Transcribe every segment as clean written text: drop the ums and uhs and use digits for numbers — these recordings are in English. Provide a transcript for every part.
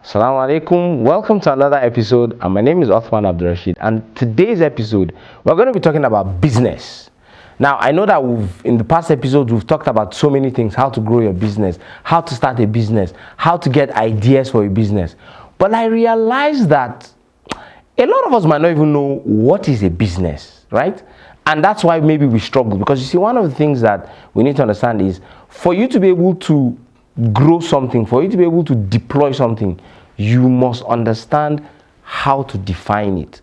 Assalamu alaikum. Welcome to another episode. And my name is Osman Abdulrasheed. And today's episode, we're going to be talking about business. Now, I know that in the past episodes, we've talked about so many things: how to grow your business, how to start a business, how to get ideas for a business. But I realized that a lot of us might not even know what is a business, right? And that's why maybe we struggle. Because you see, one of the things that we need to understand is for you to be able to grow something, for you to be able to deploy something, you must understand how to define it.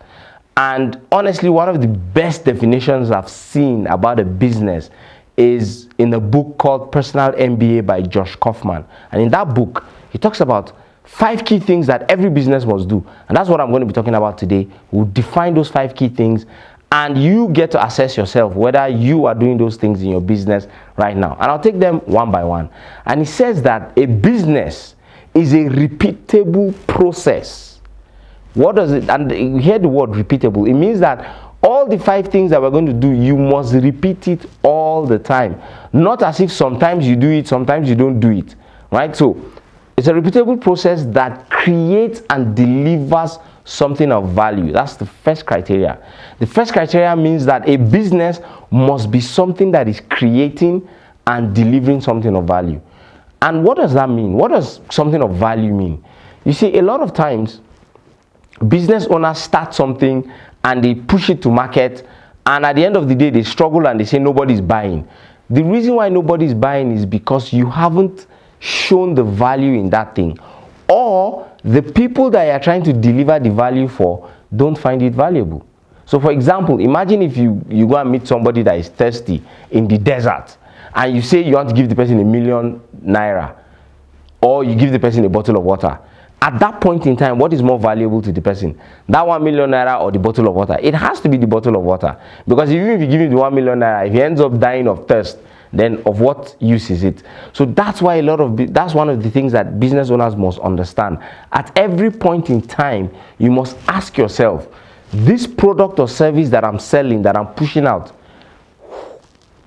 And honestly, one of the best definitions I've seen about a business is in a book called Personal MBA by Josh Kaufman. And in that book, he talks about 5 key things that every business must do. And that's what I'm going to be talking about today. We'll define those 5 key things, and you get to assess yourself whether you are doing those things in your business right now. And I'll take them one by one. And he says that a business is a repeatable process. What does it, and you hear the word repeatable, it means that all the 5 things that we're going to do, you must repeat it all the time. Not as if sometimes you do it, sometimes you don't do it, right? So it's a repeatable process that creates and delivers something of value. That's the first criteria. The first criteria means that a business must be something that is creating and delivering something of value. And what does that mean? What does something of value mean? You see, a lot of times, business owners start something and they push it to market, and at the end of the day, they struggle and they say nobody's buying. The reason why nobody's buying is because you haven't shown the value in that thing, or the people that you are trying to deliver the value for don't find it valuable. So for example, imagine if you go and meet somebody that is thirsty in the desert, and you say you want to give the person ₦1,000,000, or you give the person a bottle of water. At that point in time, what is more valuable to the person, that ₦1,000,000 or the bottle of water? It has to be the bottle of water, because even if you give him the ₦1,000,000, if he ends up dying of thirst, then of what use is it? So that's why that's one of the things that business owners must understand. At every point in time, you must ask yourself, this product or service that I'm selling, that I'm pushing out,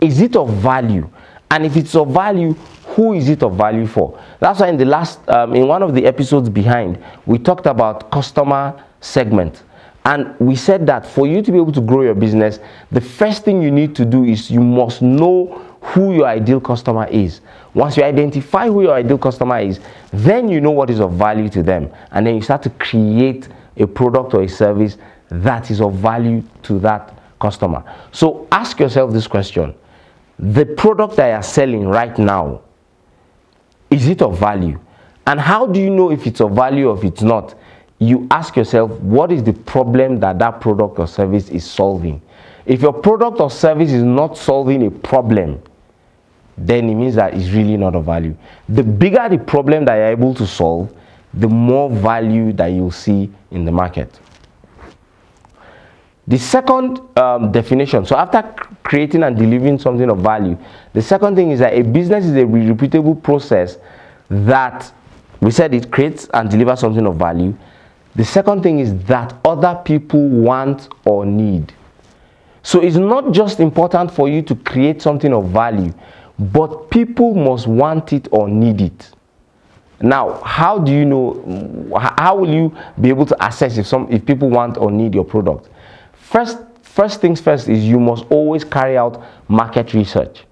is it of value? And if it's of value, who is it of value for? That's why in the last, in one of the episodes behind, we talked about customer segment. And we said that for you to be able to grow your business, the first thing you need to do is you must know who your ideal customer is. Once you identify who your ideal customer is, then you know what is of value to them. And then you start to create a product or a service that is of value to that customer. So ask yourself this question: the product that you are selling right now, is it of value? And how do you know if it's of value or if it's not? You ask yourself, what is the problem that that product or service is solving? If your product or service is not solving a problem, then it means that it's really not of value. The bigger the problem that you're able to solve, the more value that you'll see in the market. The second definition, so after creating and delivering something of value, the second thing is that a business is a repeatable process that, we said, it creates and delivers something of value. The second thing is that other people want or need. So it's not just important for you to create something of value, but people must want it or need it. Now, how do you know, how will you be able to assess if people want or need your product? First things first is you must always carry out market research.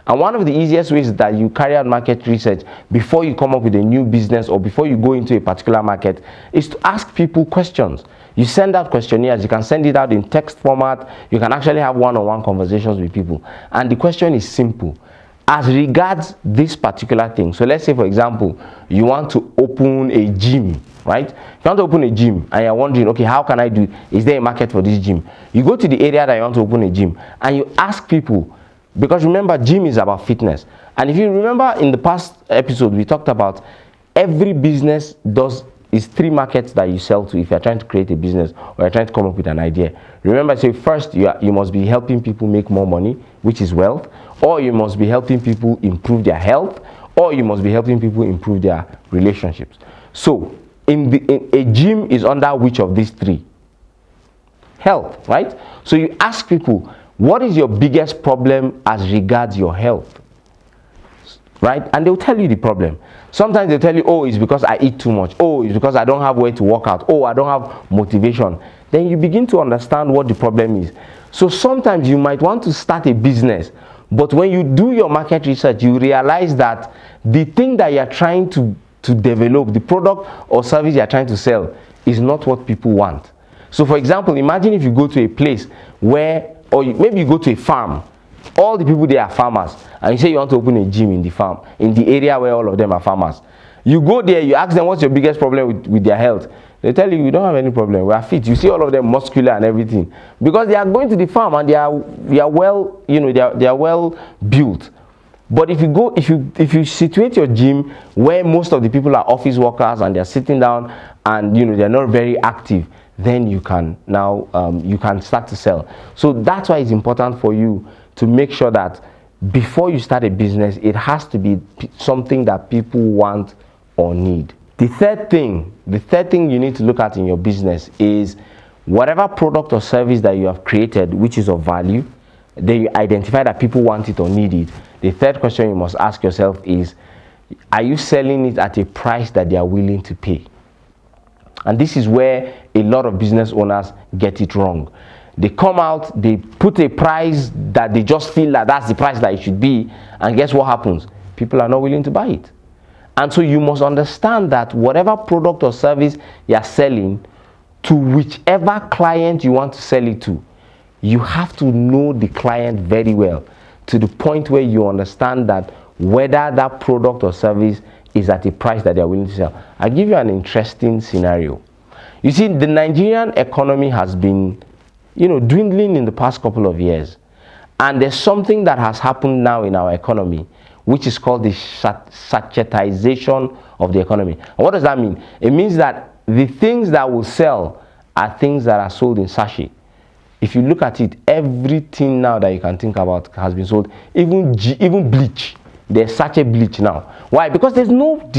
And one of the easiest ways that you carry out market research before you come up with a new business or before you go into a particular market is to ask people questions. You send out questionnaires. You can send it out in text format. You can actually have one-on-one conversations with people. And the question is simple: as regards this particular thing. So let's say, for example, you want to open a gym, right? You want to open a gym and you're wondering, okay, how can I do it? Is there a market for this gym? You go to the area that you want to open a gym and you ask people, because remember, gym is about fitness. And if you remember in the past episode, we talked about every business is 3 markets that you sell to if you're trying to create a business or you're trying to come up with an idea. Remember, so first you must be helping people make more money, which is wealth, or you must be helping people improve their health, or you must be helping people improve their relationships. So a gym is under which of these 3? Health, right? So you ask people, what is your biggest problem as regards your health? right? And they'll tell you the problem. Sometimes they'll tell you, oh, it's because I eat too much. Oh, it's because I don't have way to work out. Oh, I don't have motivation. Then you begin to understand what the problem is. So sometimes you might want to start a business, but when you do your market research, you realize that the thing that you're trying to develop, the product or service you're trying to sell, is not what people want. So for example, imagine if you go to a place where, or maybe you go to a farm, all the people there are farmers, and you say you want to open a gym in the farm, in the area where all of them are farmers. You go there, you ask them what's your biggest problem with their health. They tell you, we don't have any problem, we are fit. You see all of them muscular and everything, because they are going to the farm and they are well, they are well built. But if you situate your gym where most of the people are office workers and they are sitting down and they're not very active, then you can now you can start to sell. So that's why it's important for you to make sure that before you start a business, it has to be something that people want or need. The third thing you need to look at in your business is whatever product or service that you have created, which is of value, then you identify that people want it or need it. The third question you must ask yourself is, are you selling it at a price that they are willing to pay? And this is where a lot of business owners get it wrong. They come out, they put a price that they just feel that that's the price that it should be, and guess what happens? People are not willing to buy it. And so you must understand that whatever product or service you are selling, to whichever client you want to sell it to, you have to know the client very well, to the point where you understand that whether that product or service is at a price that they are willing to sell. I'll give you an interesting scenario. You see, the Nigerian economy has been, dwindling in the past couple of years. And there's something that has happened now in our economy, which is called the sachetization of the economy. And what does that mean? It means that the things that will sell are things that are sold in sachet. If you look at it, everything now that you can think about has been sold, even bleach. There's sachet bleach now. Why? Because there's no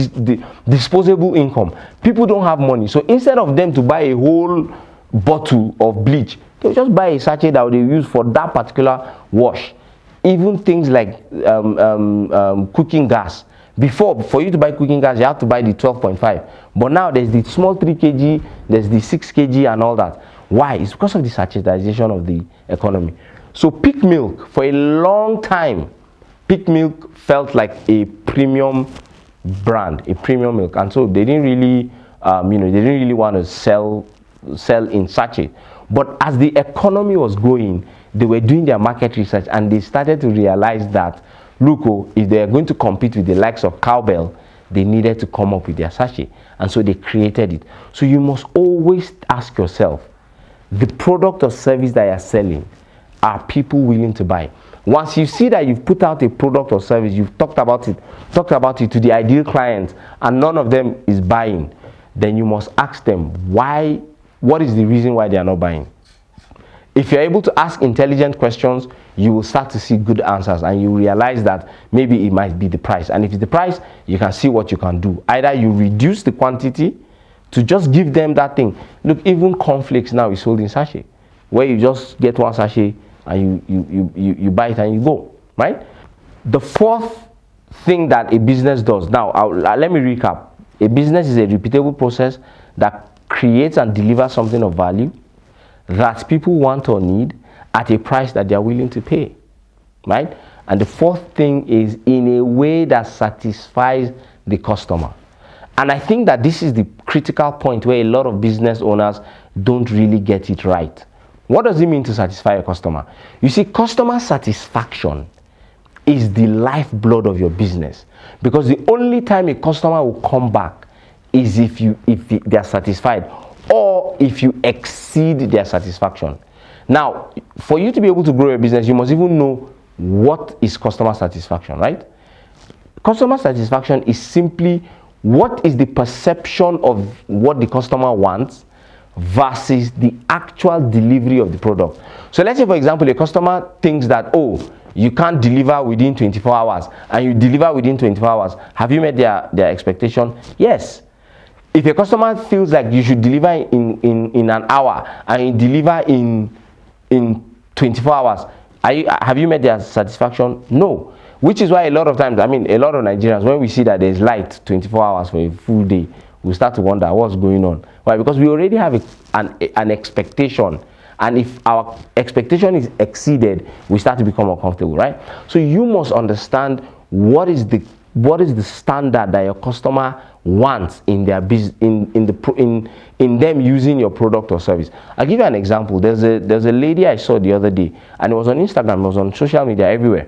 disposable income. People don't have money. So instead of them to buy a whole bottle of bleach, they'll just buy a sachet that they use for that particular wash. Even things like cooking gas. Before, for you to buy cooking gas, you have to buy the 12.5. But now there's the small 3 kg, there's the 6 kg and all that. Why? It's because of the sachetization of the economy. So peak milk, for a long time, peak milk felt like a premium brand, a premium milk. And so they didn't really, they didn't really want to sell in sachet. But as the economy was growing, they were doing their market research and they started to realize that, look, if they are going to compete with the likes of Cowbell, they needed to come up with their sachet. And so they created it. So you must always ask yourself, the product or service that you're selling, are people willing to buy? Once you see that you've put out a product or service, you've talked about it to the ideal client, and none of them is buying, then you must ask them why. What is the reason why they are not buying? If you're able to ask intelligent questions, you will start to see good answers, and you realize that maybe it might be the price. And if it's the price, you can see what you can do. Either you reduce the quantity to just give them that thing. Look, even cornflakes now is sold in sachet, where you just get one sachet and you buy it and you go, right? The fourth thing that a business does, now let me recap. A business is a repeatable process that creates and delivers something of value that people want or need at a price that they are willing to pay, right? And the fourth thing is in a way that satisfies the customer. And I think that this is the critical point where a lot of business owners don't really get it right. What does it mean to satisfy a customer? You see, customer satisfaction is the lifeblood of your business, because the only time a customer will come back is if they are satisfied, or if you exceed their satisfaction. Now, for you to be able to grow a business, you must even know what is customer satisfaction, right? Customer satisfaction is simply what is the perception of what the customer wants versus the actual delivery of the product. So let's say, for example, a customer thinks that, oh, you can't deliver within 24 hours, and you deliver within 24 hours. Have you met their expectation? Yes. If a customer feels like you should deliver in an hour and you deliver in 24 hours, have you met their satisfaction? No. Which is why a lot of times, I mean, a lot of Nigerians, when we see that there's light 24 hours for a full day, we start to wonder what's going on. Why? Because we already have an expectation. And if our expectation is exceeded, we start to become uncomfortable, right? So you must understand what is the standard that your customer wants in their business, in them using your product or service. I'll give you an example. There's a lady I saw the other day, and it was on Instagram, it was on social media, everywhere.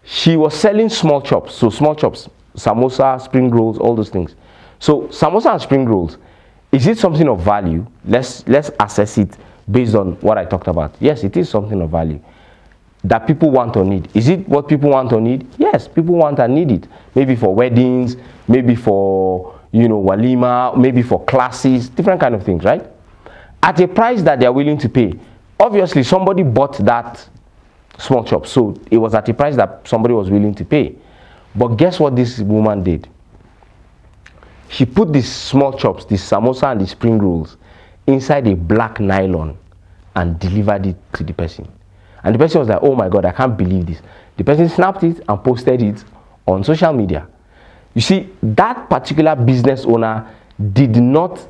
She was selling small chops. So small chops, samosa, spring rolls, all those things. So samosa and spring rolls, is it something of value? Let's assess it based on what I talked about. Yes, it is something of value that people want or need. Is it what people want or need? Yes, people want and need it. Maybe for weddings, maybe for, walima, maybe for classes, different kind of things, right? At a price that they are willing to pay. Obviously, somebody bought that small chop, so it was at a price that somebody was willing to pay. But guess what this woman did? She put these small chops, the samosa and the spring rolls, inside a black nylon and delivered it to the person. And the person was like, oh my God, I can't believe this. The person snapped it and posted it on social media. You see, that particular business owner did not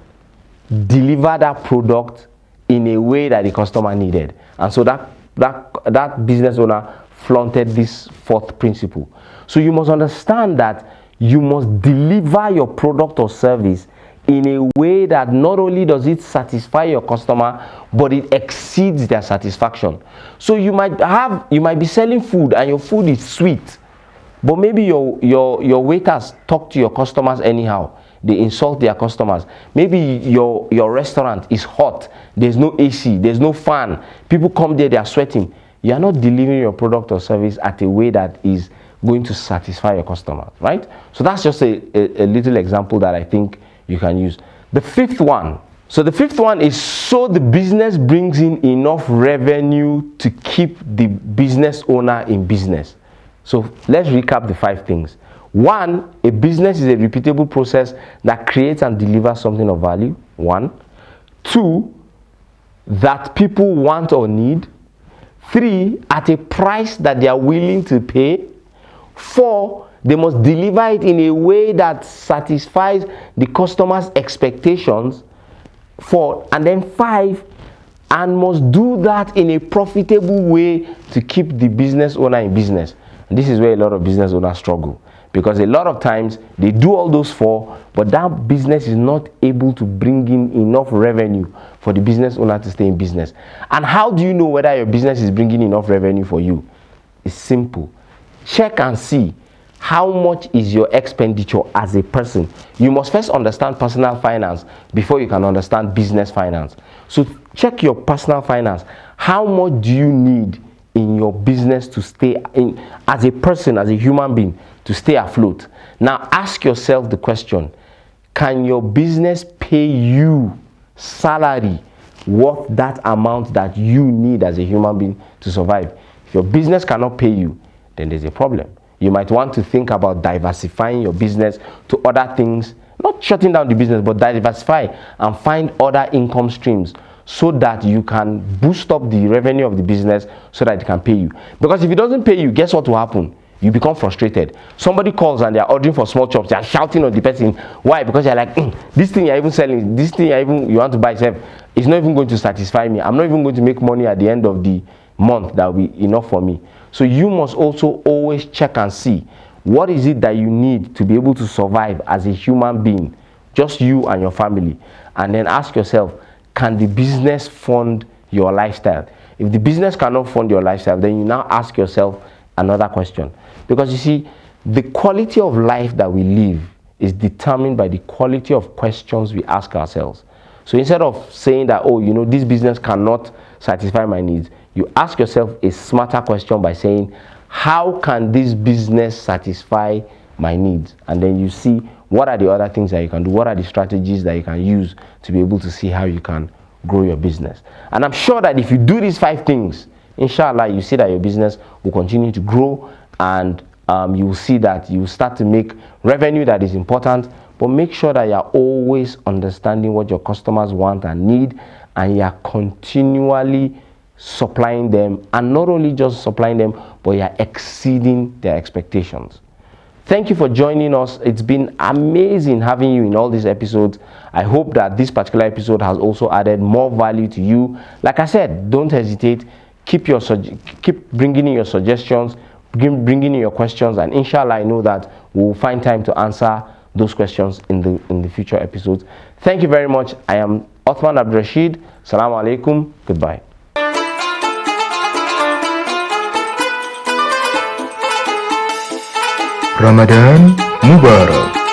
deliver that product in a way that the customer needed. And so that business owner flaunted this fourth principle. So you must understand that you must deliver your product or service in a way that not only does it satisfy your customer, but it exceeds their satisfaction. So you might be selling food and your food is sweet, but maybe your waiters talk to your customers anyhow. They insult their customers. Maybe your restaurant is hot. There's no AC, there's no fan. People come there, they are sweating. You are not delivering your product or service at a way that is going to satisfy your customers, right? So that's just a little example that I think you can use. The fifth one. So the fifth one is so the business brings in enough revenue to keep the business owner in business. So let's recap the 5 things. 1, a business is a repeatable process that creates and delivers something of value. 1. 2, that people want or need. 3, at a price that they are willing to pay. 4, they must deliver it in a way that satisfies the customer's expectations. 4, and then 5, and must do that in a profitable way to keep the business owner in business. And this is where a lot of business owners struggle, because a lot of times they do all those 4, but that business is not able to bring in enough revenue for the business owner to stay in business. And how do you know whether your business is bringing enough revenue for you? It's simple. Check and see how much is your expenditure as a person. You must first understand personal finance before you can understand business finance. So check your personal finance. How much do you need in your business to stay in, as a person, as a human being, to stay afloat? Now ask yourself the question, can your business pay you salary worth that amount that you need as a human being to survive? If your business cannot pay you, then there's a problem. You might want to think about diversifying your business to other things, not shutting down the business, but diversify and find other income streams so that you can boost up the revenue of the business so that it can pay you. Because if it doesn't pay you, guess what will happen? You become frustrated. Somebody calls and they are ordering for small chops. They are shouting on the person. Why? Because you're like, this thing you're even selling, this thing you want to buy itself, is not even going to satisfy me. I'm not even going to make money at the end of the month that will be enough for me. So you must also always check and see what is it that you need to be able to survive as a human being, just you and your family. And then ask yourself, can the business fund your lifestyle? If the business cannot fund your lifestyle, then you now ask yourself another question. Because you see, the quality of life that we live is determined by the quality of questions we ask ourselves. So instead of saying that, oh, this business cannot satisfy my needs, you ask yourself a smarter question by saying, how can this business satisfy my needs? And then you see what are the other things that you can do, what are the strategies that you can use to be able to see how you can grow your business. And I'm sure that if you do these 5 things, inshallah, you see that your business will continue to grow, and you will see that you start to make revenue that is important. But make sure that you are always understanding what your customers want and need, and you are continually supplying them, and not only just supplying them, but you're exceeding their expectations. Thank you for joining us. It's been amazing having you in all these episodes. I hope that this particular episode has also added more value to you. Like I said, don't hesitate. Keep bringing in your suggestions, bringing in your questions, and inshallah, I know that we'll find time to answer those questions in the future episodes. Thank you very much. I am Osman Abdulrasheed. Assalamu alaikum. Goodbye. Ramadan Mubarak.